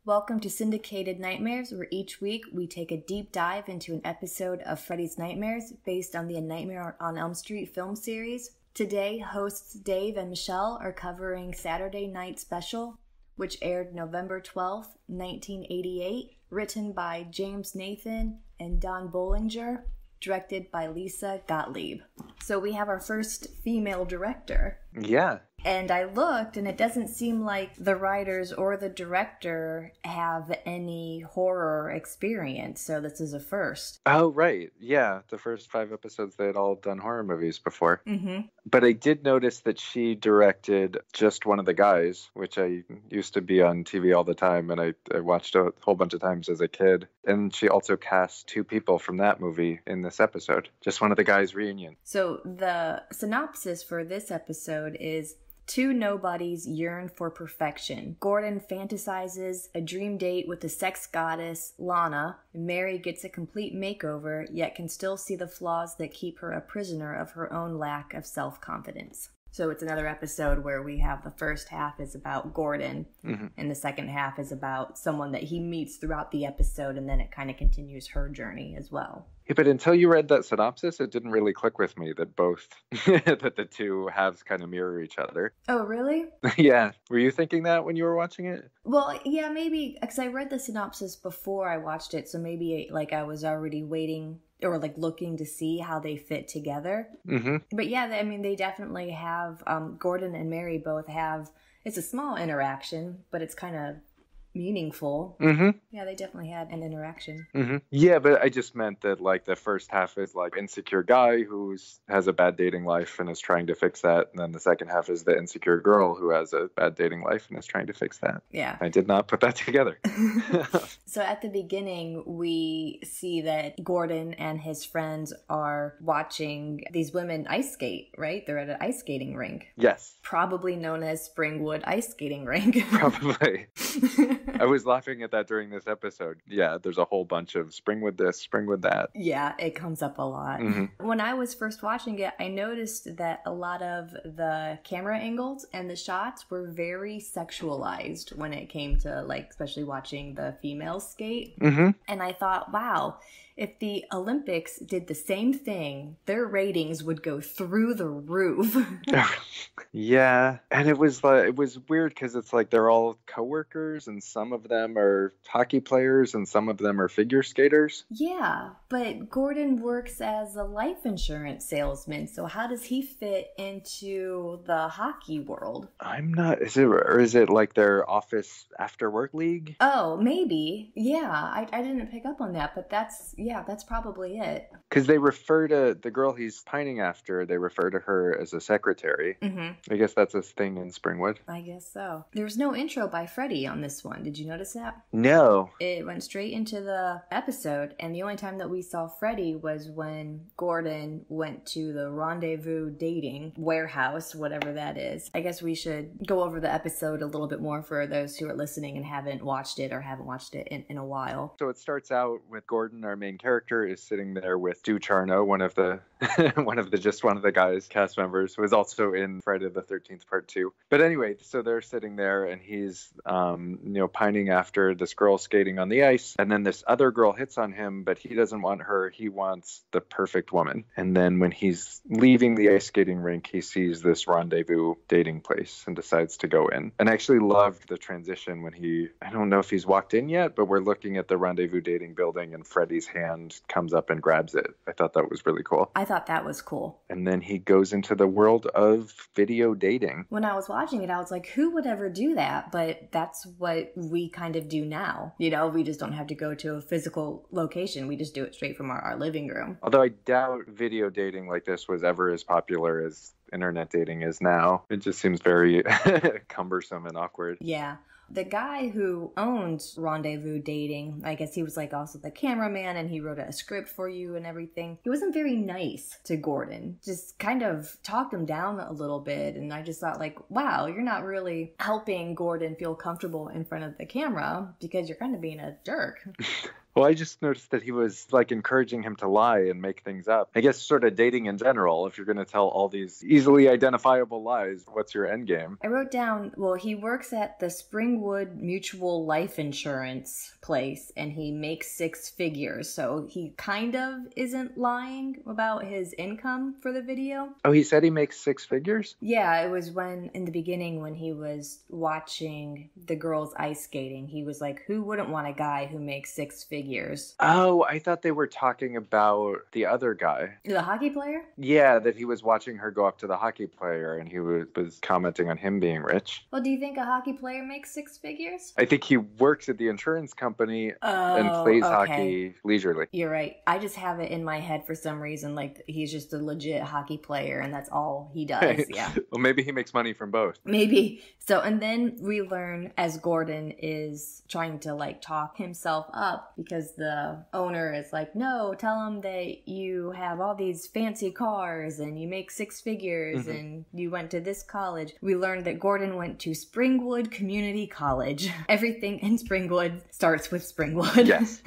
Welcome to Syndicated Nightmares, where each week we take a deep dive into an episode of Freddy's Nightmares based on the Nightmare on Elm Street film series. Today, hosts Dave and Michelle are covering Saturday Night Special, which aired November 12th, 1988, written by James Nathan and Don Bohlinger, directed by Lisa Gottlieb. So we have our first female director. Yeah. And I looked, and it doesn't seem like the writers or the director have any horror experience, so this is a first. Oh, right. Yeah, the first 5 episodes, they had all done horror movies before. Mm-hmm. But I did notice that she directed Just One of the Guys, which I used to be on TV all the time, and I watched a whole bunch of times as a kid. And she also cast 2 people from that movie in this episode. Just One of the Guys reunion. So the synopsis for this episode is: 2 nobodies yearn for perfection. Gordon fantasizes a dream date with the sex goddess, Lana. Mary gets a complete makeover, yet can still see the flaws that keep her a prisoner of her own lack of self-confidence. So it's another episode where we have the first half is about Gordon, and the second half is about someone that he meets throughout the episode, and then it kind of continues her journey as well. Yeah, but until you read that synopsis, it didn't really click with me that both, that the 2 halves kind of mirror each other. Oh, really? Yeah. Were you thinking that when you were watching it? Well, yeah, maybe, because I read the synopsis before I watched it, so maybe like I was already waiting or like looking to see how they fit together. Mm-hmm. But yeah, I mean, they definitely have, Gordon and Mary both have, it's a small interaction, but it's kind of meaningful. Mm-hmm. Yeah, they definitely had an interaction. Mm-hmm. Yeah, but I just meant that like the first half is like insecure guy who has a bad dating life and is trying to fix that, and then the second half is the insecure girl who has a bad dating life and is trying to fix that. Yeah. I did not put that together. So at the beginning, we see that Gordon and his friends are watching these women ice skate, right? They're at an ice skating rink. Yes. Probably known as Springwood Ice Skating Rink. Probably. I was laughing at that during this episode. Yeah, there's a whole bunch of Springwood this, Springwood that. Yeah, it comes up a lot. Mm-hmm. When I was first watching it, I noticed that a lot of the camera angles and the shots were very sexualized when it came to, like, especially watching the females skate. Mm-hmm. And I thought, wow, if the Olympics did the same thing, their ratings would go through the roof. Yeah, and it was weird because it's like they're all coworkers, and some of them are hockey players, and some of them are figure skaters. Yeah, but Gordon works as a life insurance salesman, so how does he fit into the hockey world? I'm not. Is it like their office after work league? Oh, maybe. Yeah, I didn't pick up on that, but that's probably it. Because they refer to the girl he's pining after, they refer to her as a secretary. Mm-hmm. I guess that's a thing in Springwood. I guess so. There was no intro by Freddy on this one. Did you notice that? No. It went straight into the episode, and the only time that we saw Freddy was when Gordon went to the rendezvous dating warehouse, whatever that is. I guess we should go over the episode a little bit more for those who are listening and haven't watched it or haven't watched it in a while. So it starts out with Gordon, our main character, is sitting there with Stu Charno, one of the Just One of the Guys cast members, who is also in Friday the 13th Part 2. But anyway, so they're sitting there, and he's pining after this girl skating on the ice, and then this other girl hits on him, but he doesn't want her. He wants the perfect woman. And then when he's leaving the ice skating rink, he sees this rendezvous dating place and decides to go in. And I actually loved the transition when I don't know if he's walked in yet, but we're looking at the rendezvous dating building, and Freddy's hand comes up and grabs it. I thought that was really cool. I thought that was cool. And then he goes into the world of video dating. When I was watching it, I was like, who would ever do that? But that's what we kind of do now. You know, we just don't have to go to a physical location. We just do it straight from our living room. Although I doubt video dating like this was ever as popular as internet dating is now. It just seems very cumbersome and awkward. Yeah. The guy who owns Rendezvous Dating, I guess he was like also the cameraman, and he wrote a script for you and everything. He wasn't very nice to Gordon. Just kind of talked him down a little bit. And I just thought like, wow, you're not really helping Gordon feel comfortable in front of the camera because you're kind of being a jerk. Well, I just noticed that he was like encouraging him to lie and make things up. I guess sort of dating in general, if you're going to tell all these easily identifiable lies, what's your end game? I wrote down, well, he works at the Springwood Mutual Life Insurance place and he makes 6 figures. So he kind of isn't lying about his income for the video. Oh, he said he makes 6 figures? Yeah, it was in the beginning when he was watching the girls ice skating, he was like, who wouldn't want a guy who makes 6 figures? Oh, I thought they were talking about the other guy. The hockey player? Yeah, that he was watching her go up to the hockey player and he was commenting on him being rich. Well, do you think a hockey player makes 6 figures? I think he works at the insurance company and plays hockey leisurely. You're right. I just have it in my head for some reason like he's just a legit hockey player and that's all he does. Yeah. Well, maybe he makes money from both. Maybe. So, and then we learn as Gordon is trying to like talk himself up because the owner is like, no, tell him that you have all these fancy cars and you make 6 figures and you went to this college. We learned that Gordon went to Springwood Community College. Everything in Springwood starts with Springwood. Yes.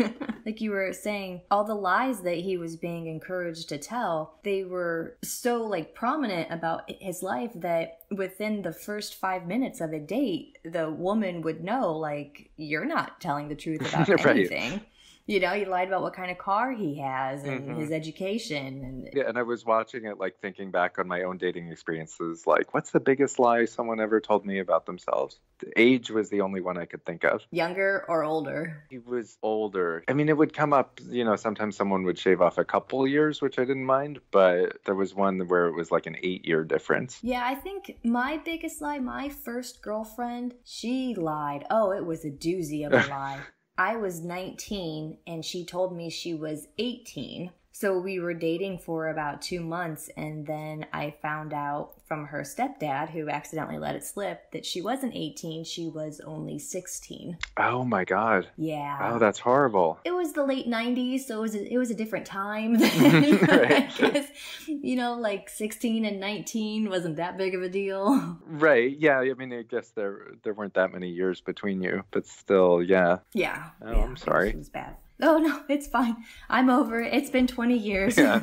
Like you were saying, all the lies that he was being encouraged to tell, they were so like prominent about his life that within the first 5 minutes of a date, the woman would know, like, you're not telling the truth about anything. Right. You know, he lied about what kind of car he has and his education. Yeah, and I was watching it, like, thinking back on my own dating experiences. Like, what's the biggest lie someone ever told me about themselves? The age was the only one I could think of. Younger or older? He was older. I mean, it would come up, you know, sometimes someone would shave off a couple years, which I didn't mind. But there was one where it was like an 8-year difference. Yeah, I think my biggest lie, my first girlfriend, she lied. Oh, it was a doozy of a lie. I was 19 and she told me she was 18. So we were dating for about 2 months and then I found out from her stepdad, who accidentally let it slip, that she wasn't 18, she was only 16. Oh my God. Yeah. Oh, that's horrible. It was the late 90s, so it was a different time then. Right. I guess, you know, like 16 and 19 wasn't that big of a deal. Right. Yeah. I mean, I guess there weren't that many years between you, but still, yeah. Yeah. Oh, yeah, I'm sorry. It was bad. Oh, no, it's fine. I'm over it. It's been 20 years. Yeah.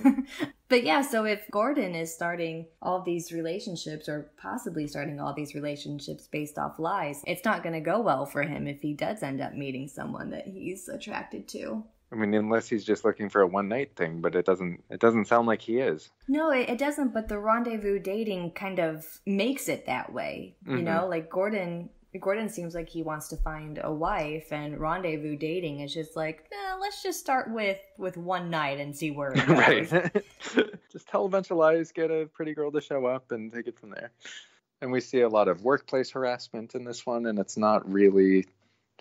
But yeah, so if Gordon is starting all these relationships or possibly starting all these relationships based off lies, it's not going to go well for him if he does end up meeting someone that he's attracted to. I mean, unless he's just looking for a one-night thing, but it doesn't sound like he is. No, it doesn't, but the rendezvous dating kind of makes it that way. You know, like Gordon seems like he wants to find a wife, and rendezvous dating is just like, let's just start with one night and see where it goes. Right. Just tell a bunch of lies, get a pretty girl to show up, and take it from there. And we see a lot of workplace harassment in this one, and it's not really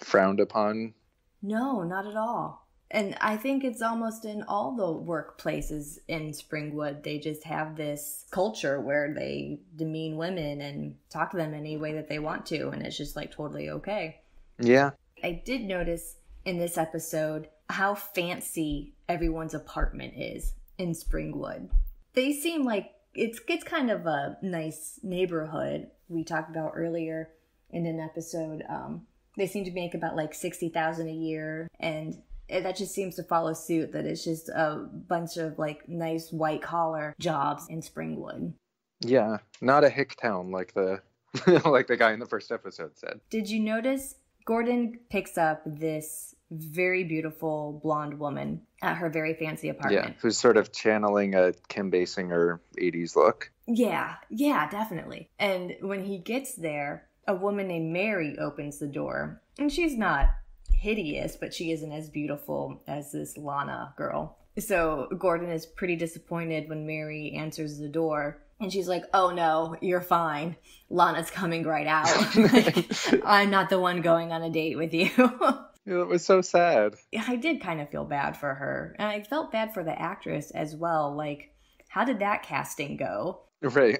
frowned upon. No, not at all. And I think it's almost in all the workplaces in Springwood. They just have this culture where they demean women and talk to them any way that they want to. And it's just like totally okay. Yeah. I did notice in this episode how fancy everyone's apartment is in Springwood. They seem like it's kind of a nice neighborhood. We talked about earlier in an episode. They seem to make about like $60,000 a year, and that just seems to follow suit, that it's just a bunch of like nice white collar jobs in Springwood. Yeah, not a hick town like the like the guy in the first episode said. Did you notice Gordon picks up this very beautiful blonde woman at her very fancy apartment? Yeah, who's sort of channeling a Kim Basinger 80s look. Yeah, definitely. And when he gets there, a woman named Mary opens the door, and she's not hideous, but she isn't as beautiful as this Lana girl. So Gordon is pretty disappointed when Mary answers the door, and she's like, oh no, you're fine. Lana's coming right out. Like, I'm not the one going on a date with you. It was so sad. I did kind of feel bad for her, and I felt bad for the actress as well. Like, how did that casting go? Right.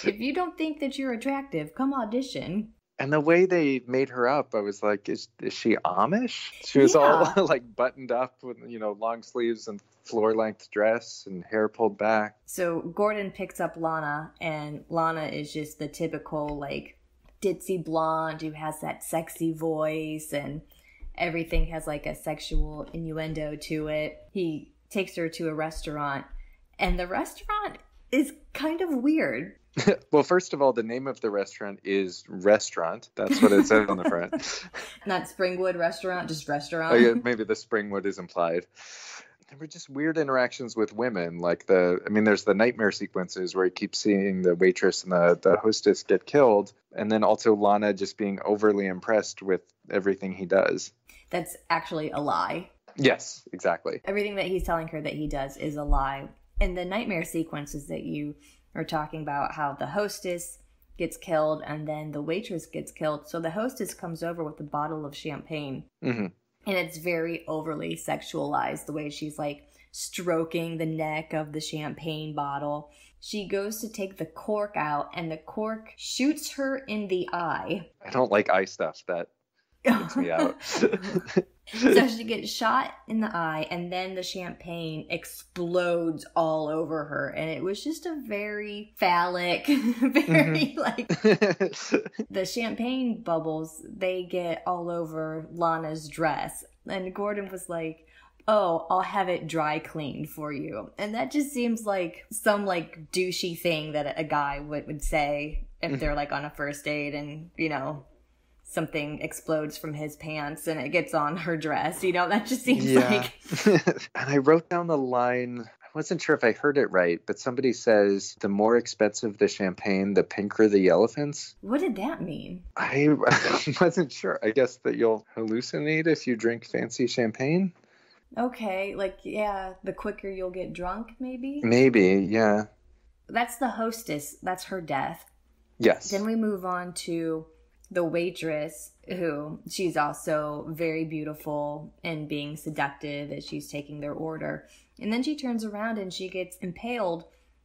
If you don't think that you're attractive, come audition. And the way they made her up, I was like, is she Amish? She was all like buttoned up with, you know, long sleeves and floor-length dress and hair pulled back. So Gordon picks up Lana, and Lana is just the typical like ditzy blonde who has that sexy voice, and everything has like a sexual innuendo to it. He takes her to a restaurant, and the restaurant is kind of weird. Well, first of all, the name of the restaurant is Restaurant. That's what it says on the front. Not Springwood Restaurant, just restaurant. Oh, yeah, maybe the Springwood is implied. There were just weird interactions with women. Like there's the nightmare sequences where you keep seeing the waitress and the hostess get killed. And then also Lana just being overly impressed with everything he does. That's actually a lie. Yes, exactly. Everything that he's telling her that he does is a lie. And the nightmare sequences that you are talking about, how the hostess gets killed and then the waitress gets killed. So the hostess comes over with a bottle of champagne. Mm-hmm. And it's very overly sexualized, the way she's like stroking the neck of the champagne bottle. She goes to take the cork out and the cork shoots her in the eye. I don't like eye stuff. That freaks me out. So she gets shot in the eye and then the champagne explodes all over her. And it was just a very phallic, very like... The champagne bubbles, they get all over Lana's dress. And Gordon was like, oh, I'll have it dry cleaned for you. And that just seems like some like douchey thing that a guy would say if they're like on a first date and, you know, something explodes from his pants and it gets on her dress. You know, that just seems like... And I wrote down the line, I wasn't sure if I heard it right, but somebody says, the more expensive the champagne, the pinker the elephants. What did that mean? I wasn't sure. I guess that you'll hallucinate if you drink fancy champagne. Okay, like, yeah, the quicker you'll get drunk, maybe? Maybe, yeah. That's the hostess. That's her death. Yes. Then we move on to the waitress, who she's also very beautiful and being seductive as she's taking their order. And then she turns around and she gets impaled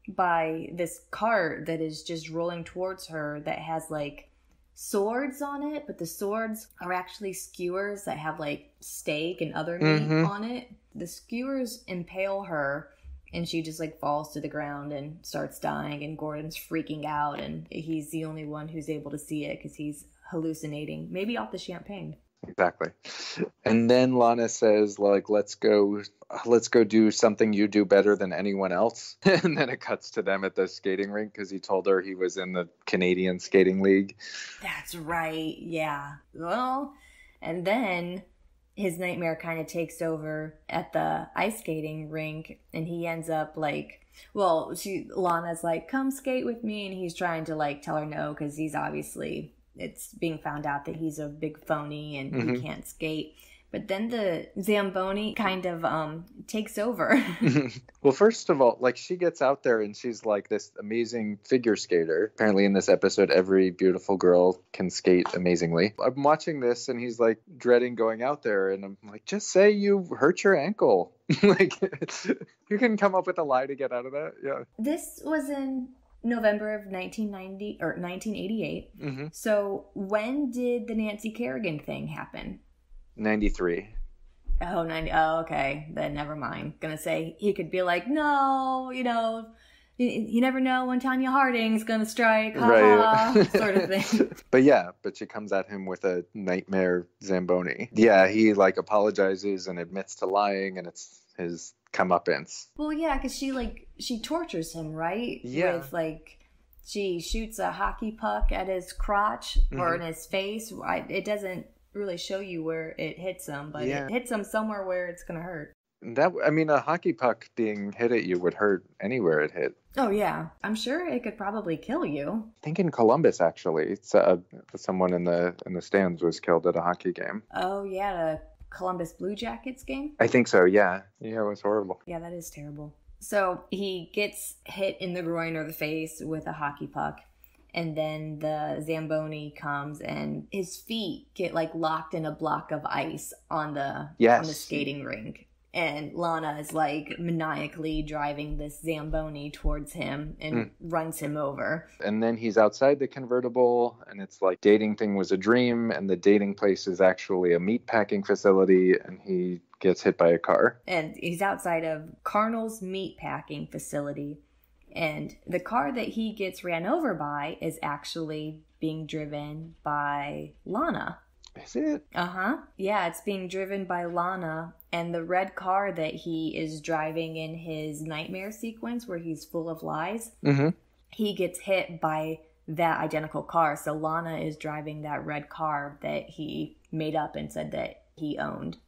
by this cart that is just rolling towards her that has like swords on it, but the swords are actually skewers that have like steak and other meat on it. The skewers impale her and she just like falls to the ground and starts dying, and Gordon's freaking out, and he's the only one who's able to see it because he's hallucinating, maybe off the champagne. Exactly. And then Lana says, like, let's go do something you do better than anyone else. And then it cuts to them at the skating rink because he told her he was in the Canadian Skating League. That's right. Yeah. Well, and then his nightmare kind of takes over at the ice skating rink, and he ends up like, well, Lana's like, come skate with me, and he's trying to like tell her no because he's obviously, it's being found out that he's a big phony and he can't skate. But then the Zamboni kind of takes over. Well, first of all, like, she gets out there and she's like this amazing figure skater. Apparently in this episode, every beautiful girl can skate amazingly. I'm watching this and he's like dreading going out there. And I'm like, just say you hurt your ankle. Like, you can come up with a lie to get out of that. Yeah. This was in November of 1990 or 1988. So when did the Nancy Kerrigan thing happen? 93. Oh, 90. Oh, okay. Then never mind. Gonna say he could be like, no, you know, you never know when Tanya Harding's gonna strike, right? Sort of thing. But she comes at him with a nightmare Zamboni. Yeah, he like apologizes and admits to lying, and it's his comeuppance. Well, yeah, because she tortures him, right? Yeah. With like, she shoots a hockey puck at his crotch or in his face. It doesn't really show you where it hits him, but it hits him somewhere where it's gonna hurt. A hockey puck being hit at you would hurt anywhere it hit. Oh yeah, I'm sure it could probably kill you. I think in Columbus, actually, someone in the stands was killed at a hockey game. Oh yeah, the Columbus Blue Jackets game? I think so, yeah. Yeah, it was horrible. Yeah, that is terrible. So he gets hit in the groin or the face with a hockey puck. And then the Zamboni comes and his feet get like locked in a block of ice on the skating rink. And Lana is like maniacally driving this Zamboni towards him and runs him over. And then he's outside the convertible and it's like dating thing was a dream. And the dating place is actually a meat packing facility, and he gets hit by a car. And he's outside of Carnell's meat packing facility. And the car that he gets ran over by is actually being driven by Lana. Is it? Uh-huh. Yeah, it's being driven by Lana, and the red car that he is driving in his nightmare sequence where he's full of lies, he gets hit by that identical car. So Lana is driving that red car that he made up and said that he owned.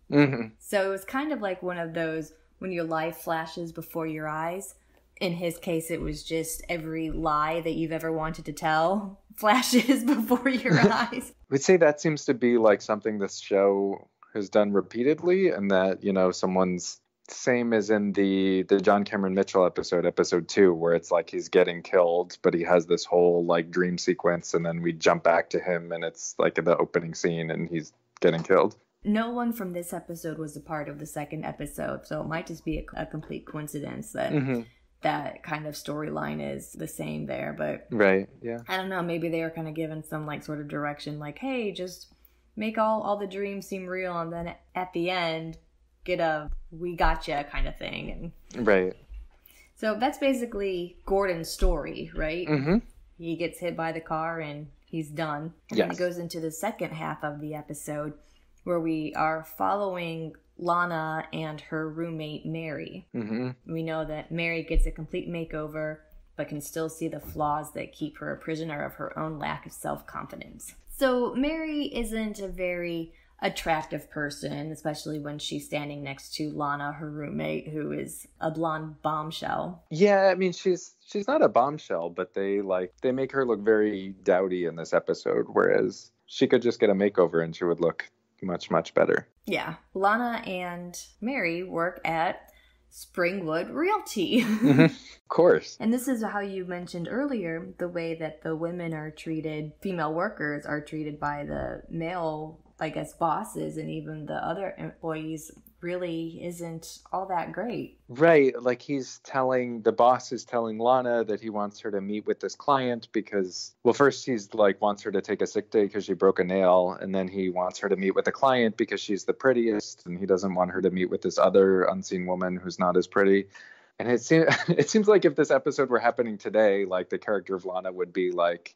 So it was kind of like one of those when your life flashes before your eyes. In his case, it was just every lie that you've ever wanted to tell flashes before your eyes. We'd say that seems to be like something this show has done repeatedly, and that, you know, someone's same as in the John Cameron Mitchell episode 2, where it's like he's getting killed, but he has this whole like dream sequence, and then we jump back to him, and it's like in the opening scene, and he's getting killed. No one from this episode was a part of the second episode, so it might just be a complete coincidence that that kind of storyline is the same there. But right, yeah, I don't know, maybe they were kind of given some like sort of direction, like, hey, just make all the dreams seem real, and then at the end get a we gotcha kind of thing. And right, so that's basically Gordon's story, right? He gets hit by the car and he's done. And then it goes into the second half of the episode where we are following Lana and her roommate, Mary. We know that Mary gets a complete makeover, but can still see the flaws that keep her a prisoner of her own lack of self-confidence. So Mary isn't a very attractive person, especially when she's standing next to Lana, her roommate, who is a blonde bombshell. Yeah, I mean, she's not a bombshell, but they make her look very dowdy in this episode, whereas she could just get a makeover and she would look much, much better. Yeah. Lana and Mary work at Springwood Realty. Of course. And this is how you mentioned earlier, the way that the women are treated, female workers are treated by the male, I guess, bosses, and even the other employees really isn't all that great. Right. Like the boss is telling Lana that he wants her to meet with this client because, well, first he's like wants her to take a sick day because she broke a nail. And then he wants her to meet with the client because she's the prettiest. And he doesn't want her to meet with this other unseen woman who's not as pretty. And it seems like if this episode were happening today, like the character of Lana would be like,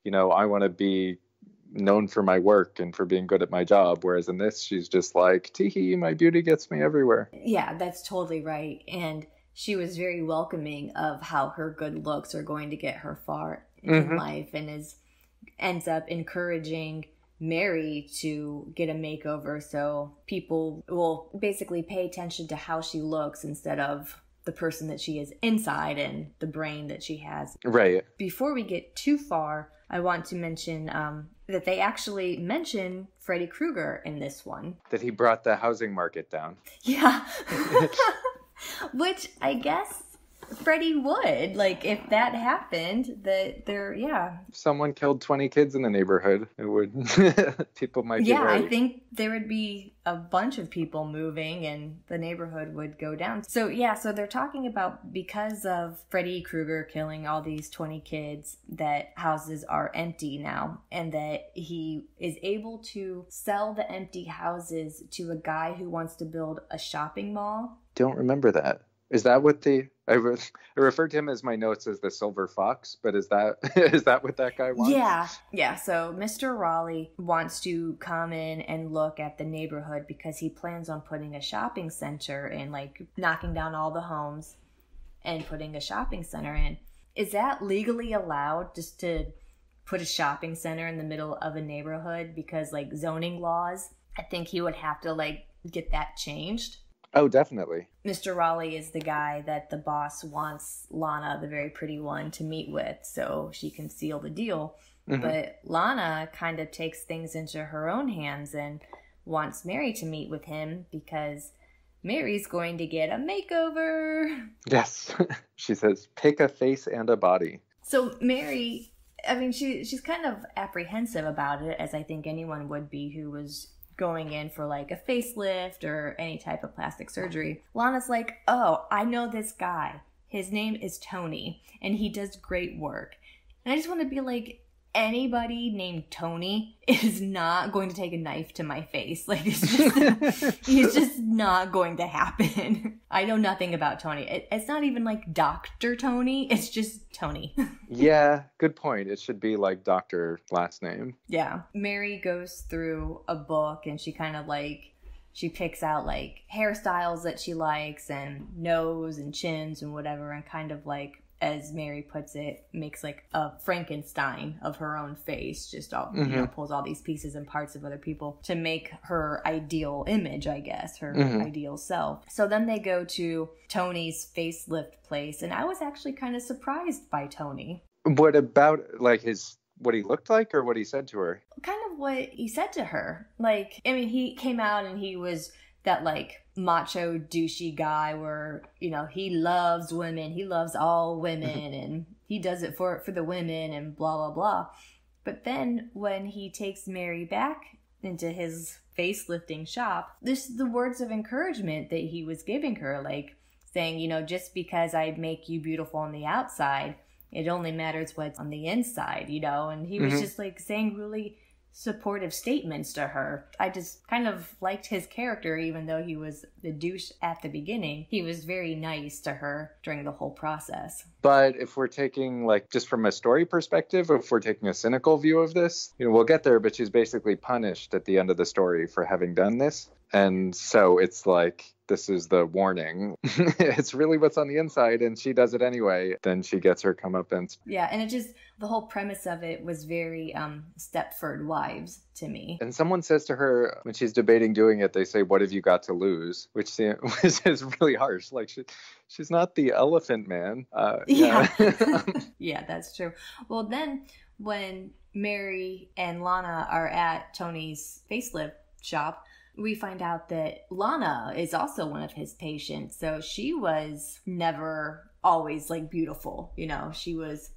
you know, I want to be known for my work and for being good at my job, whereas in this she's just like, tee-hee, my beauty gets me everywhere. Yeah, that's totally right. And she was very welcoming of how her good looks are going to get her far in life, and ends up encouraging Mary to get a makeover so people will basically pay attention to how she looks instead of the person that she is inside and the brain that she has. Right. Before we get too far, I want to mention that they actually mention Freddy Krueger in this one. That he brought the housing market down. Yeah. Which I guess Freddy would. Like, if that happened, If someone killed 20 kids in the neighborhood, it would, people might be right. I think there would be a bunch of people moving and the neighborhood would go down. So they're talking about because of Freddy Krueger killing all these 20 kids, that houses are empty now, and that he is able to sell the empty houses to a guy who wants to build a shopping mall. Don't remember that. Is that what I referred to him as my notes as the Silver Fox, but is that what that guy wants? Yeah. So Mr. Raleigh wants to come in and look at the neighborhood because he plans on putting a shopping center and like knocking down all the homes and putting a shopping center in. Is that legally allowed, just to put a shopping center in the middle of a neighborhood? Because like zoning laws, I think he would have to like get that changed. Oh, definitely. Mr. Raleigh is the guy that the boss wants Lana, the very pretty one, to meet with so she can seal the deal. But Lana kind of takes things into her own hands and wants Mary to meet with him because Mary's going to get a makeover. Yes. She says, pick a face and a body. So Mary, I mean, she's kind of apprehensive about it, as I think anyone would be who was going in for like a facelift or any type of plastic surgery. Lana's like, oh, I know this guy. His name is Tony, and he does great work. And I just want to be like, anybody named Tony is not going to take a knife to my face. Like, it's just not going to happen. I know nothing about Tony. It's not even like Dr. Tony. It's just Tony. Yeah, good point. It should be like Dr. last name. Yeah. Mary goes through a book and she kind of like, she picks out like hairstyles that she likes and nose and chins and whatever, and kind of like, as Mary puts it, makes like a Frankenstein of her own face, just all, pulls all these pieces and parts of other people to make her ideal image, I guess, her ideal self. So then they go to Tony's facelift place, and I was actually kind of surprised by Tony. What about like what he looked like or what he said to her? Kind of what he said to her. Like, I mean, he came out and he was that like macho douchey guy where, he loves women, he loves all women, and he does it for the women and blah blah blah. But then when he takes Mary back into his facelifting shop, this is the words of encouragement that he was giving her, like saying, just because I make you beautiful on the outside, it only matters what's on the inside, and he was just like saying really supportive statements to her. I just kind of liked his character, even though he was the douche at the beginning. He was very nice to her during the whole process. But if we're taking like just from a story perspective, if we're taking a cynical view of this, we'll get there, but she's basically punished at the end of the story for having done this. And so it's like, this is the warning. It's really what's on the inside, and she does it anyway. Then she gets her comeuppance. Yeah, and the whole premise of it was very Stepford Wives to me. And someone says to her, when she's debating doing it, they say, what have you got to lose? Which is really harsh. Like, she's not the elephant man. Yeah. Yeah, that's true. Well, then when Mary and Lana are at Tony's facelift shop, we find out that Lana is also one of his patients. So she was never always like beautiful. She was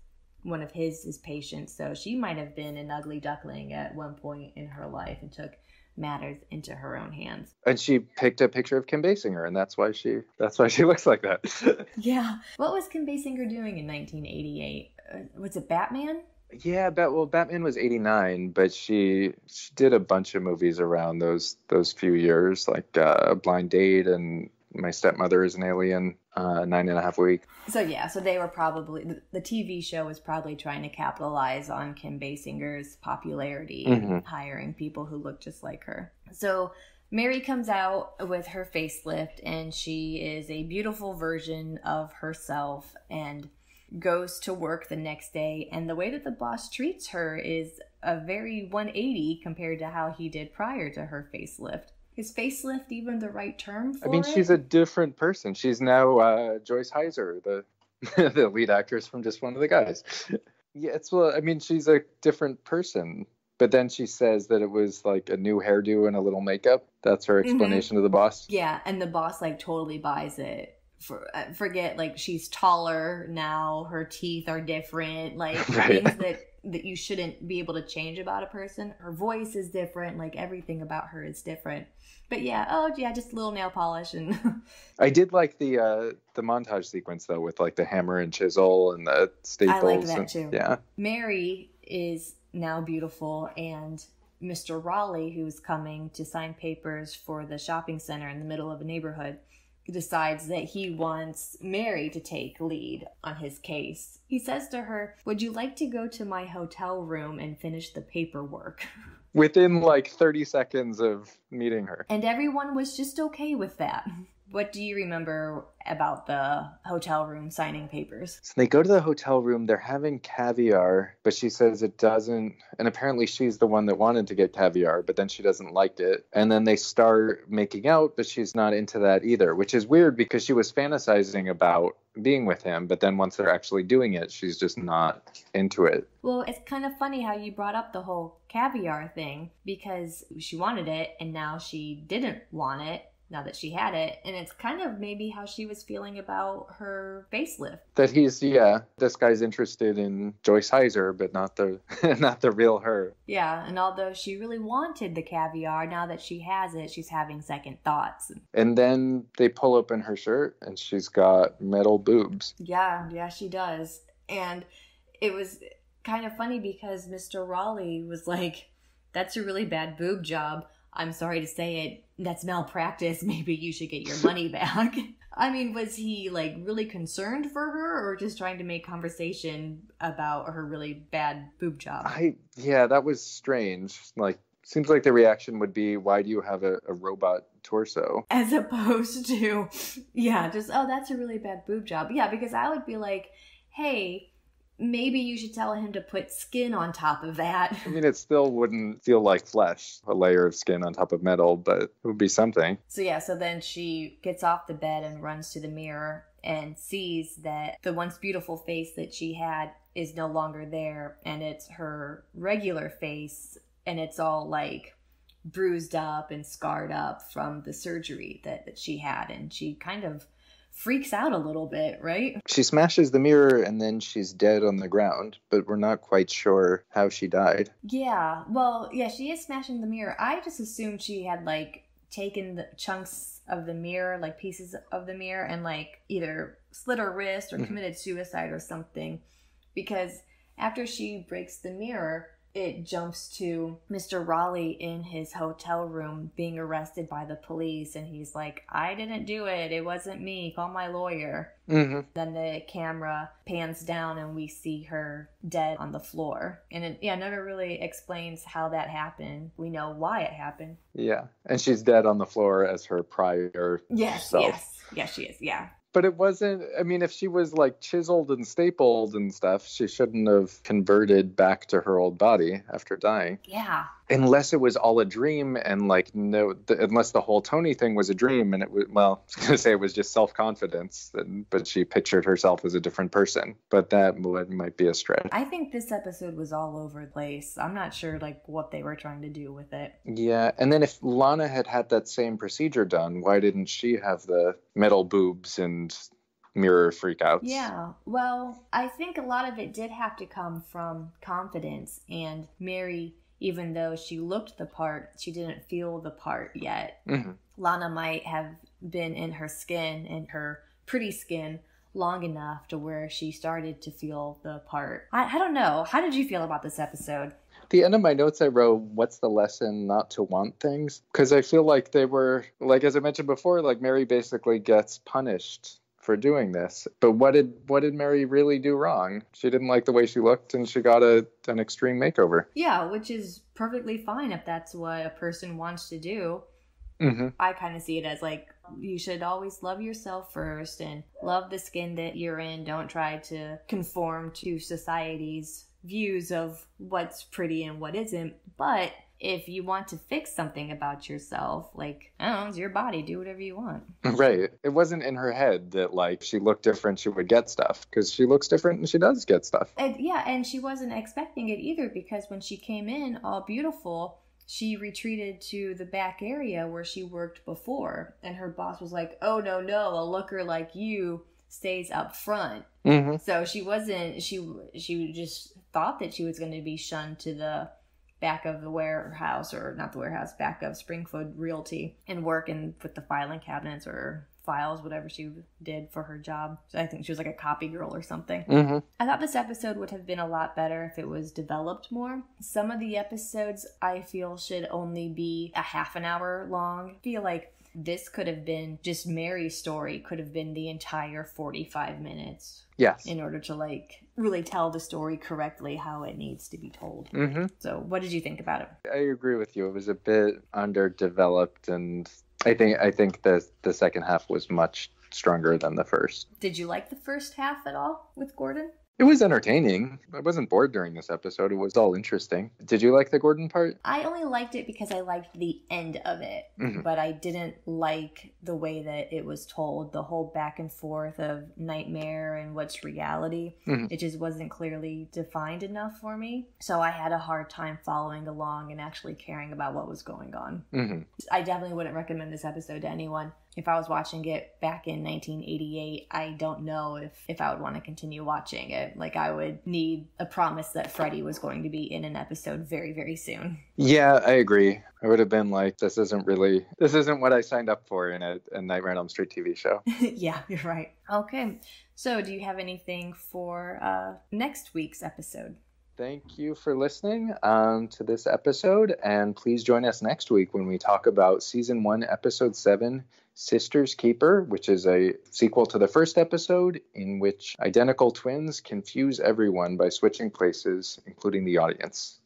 one of his patients. So she might have been an ugly duckling at one point in her life and took matters into her own hands. And she picked a picture of Kim Basinger, and that's why she looks like that. Yeah. What was Kim Basinger doing in 1988? Was it Batman? Yeah, Batman was 89, but she did a bunch of movies around those few years, like Blind Date and My Stepmother is an Alien, 9.5 Weeks. So they were probably, the TV show was probably trying to capitalize on Kim Basinger's popularity and hiring people who look just like her. So Mary comes out with her facelift, and she is a beautiful version of herself and goes to work the next day, and the way that the boss treats her is a very 180 compared to how he did prior to her facelift. Is facelift even the right term for it? She's a different person. She's now Joyce Heiser, the lead actress from Just One of the Guys. Yeah, she's a different person. But then she says that it was like a new hairdo and a little makeup. That's her explanation to the boss. Yeah, and the boss like totally buys it. Forget, like, she's taller now, her teeth are different, like right. Things that you shouldn't be able to change about a person. Her voice is different, like everything about her is different. But just a little nail polish. And I did like the montage sequence though, with like the hammer and chisel and the staples. I like that too. Yeah. Mary is now beautiful, and Mr. Raleigh, who's coming to sign papers for the shopping center in the middle of a neighborhood, decides that he wants Mary to take lead on his case. He says to her, "Would you like to go to my hotel room and finish the paperwork?" Within like 30 seconds of meeting her. And everyone was just okay with that. What do you remember about the hotel room signing papers? So they go to the hotel room, they're having caviar, but she says it doesn't, and apparently she's the one that wanted to get caviar, but then she doesn't like it. And then they start making out, but she's not into that either, which is weird because she was fantasizing about being with him, but then once they're actually doing it, she's just not into it. Well, it's kind of funny how you brought up the whole caviar thing, because she wanted it and now she didn't want it now that she had it, and it's kind of maybe how she was feeling about her facelift. That this guy's interested in Joyce Heiser, but not the real her. Yeah, and although she really wanted the caviar, now that she has it, she's having second thoughts. And then they pull open her shirt, and she's got metal boobs. Yeah, she does. And it was kind of funny because Mr. Raleigh was like, that's a really bad boob job. I'm sorry to say it. That's malpractice. Maybe you should get your money back. I mean, was he like really concerned for her or just trying to make conversation about her really bad boob job? Yeah, that was strange. Like, seems like the reaction would be, why do you have a robot torso? As opposed to, yeah, just, oh, that's a really bad boob job. Yeah, because I would be like, hey, maybe you should tell him to put skin on top of that. I mean, it still wouldn't feel like flesh, a layer of skin on top of metal, but it would be something. So yeah, so then she gets off the bed and runs to the mirror and sees that the once beautiful face that she had is no longer there, and it's her regular face, and it's all like bruised up and scarred up from the surgery that she had, and she kind of freaks out a little bit, right? She smashes the mirror and then she's dead on the ground, but we're not quite sure how she died. Yeah, well, yeah, she is smashing the mirror. I just assumed she had like taken the chunks of the mirror, like pieces of the mirror, and like either slit her wrist or committed suicide or something, because after she breaks the mirror, it jumps to Mr. Raleigh in his hotel room being arrested by the police, and he's like, I didn't do it. It wasn't me. Call my lawyer. Then the camera pans down and we see her dead on the floor. And it never really explains how that happened. We know why it happened. Yeah, and she's dead on the floor as her prior self. Yes, she is, yeah. But it wasn't, I mean, if she was like chiseled and stapled and stuff, she shouldn't have converted back to her old body after dying. Yeah. Unless it was all a dream and like, unless the whole Tony thing was a dream and it was, well, I was going to say it was just self-confidence, but she pictured herself as a different person. But that might be a stretch. I think this episode was all over the place. I'm not sure like what they were trying to do with it. Yeah. And then if Lana had that same procedure done, why didn't she have the metal boobs and mirror freakouts? Yeah, well, I think a lot of it did have to come from confidence, and Mary, even though she looked the part, she didn't feel the part yet. Lana might have been in her skin, in her pretty skin, long enough to where she started to feel the part. I don't know. How did you feel about this episode? At the end of my notes, I wrote, what's the lesson not to want things? Because I feel like they were, like, as I mentioned before, like Mary basically gets punished for doing this. But what did Mary really do wrong? She didn't like the way she looked and she got an extreme makeover. Yeah, which is perfectly fine if that's what a person wants to do. I kind of see it as like, you should always love yourself first and love the skin that you're in. Don't try to conform to society's views of what's pretty and what isn't. But if you want to fix something about yourself, like, I don't know, it's your body, do whatever you want. Right. It wasn't in her head that, like, she looked different, she would get stuff, because she looks different and she does get stuff. And she wasn't expecting it either, because when she came in all beautiful, she retreated to the back area where she worked before, and her boss was like, oh, no, a looker like you stays up front. So she wasn't, she just thought that she was going to be shunned to the back of the warehouse, or not the warehouse, back of Springfield Realty, and work with the filing cabinets or files, whatever she did for her job. So I think she was like a copy girl or something. I thought this episode would have been a lot better if it was developed more. Some of the episodes I feel should only be a half an hour long. I feel like this could have been just Mary's story, could have been the entire 45 minutes. Yes. In order to like really tell the story correctly how it needs to be told. So what did you think about it? I agree with you. It was a bit underdeveloped, and I think the second half was much stronger than the first. Did you like the first half at all with Gordon? It was entertaining. I wasn't bored during this episode. It was all interesting. Did you like the Gordon part? I only liked it because I liked the end of it, but I didn't like the way that it was told, the whole back and forth of nightmare and what's reality. It just wasn't clearly defined enough for me. So I had a hard time following along and actually caring about what was going on. I definitely wouldn't recommend this episode to anyone. If I was watching it back in 1988, I don't know if I would want to continue watching it. Like, I would need a promise that Freddy was going to be in an episode very, very soon. Yeah, I agree. I would have been like, this isn't what I signed up for in a Nightmare on Elm Street TV show. Yeah, you're right. Okay. So do you have anything for next week's episode? Thank you for listening to this episode, and please join us next week when we talk about Season 1, Episode 7, Sister's Keeper, which is a sequel to the first episode in which identical twins confuse everyone by switching places, including the audience.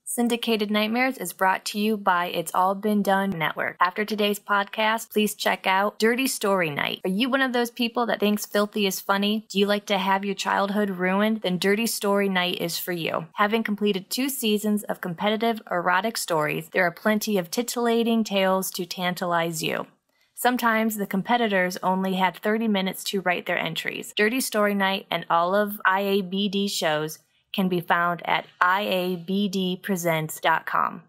Syndicated Nightmares is brought to you by It's All Been Done Network. After today's podcast, please check out Dirty Story Night. Are you one of those people that thinks filthy is funny? Do you like to have your childhood ruined? Then Dirty Story Night is for you. Having completed 2 seasons of competitive erotic stories, there are plenty of titillating tales to tantalize you. Sometimes the competitors only had 30 minutes to write their entries. Dirty Story Night and all of IABD shows can be found at iabdpresents.com.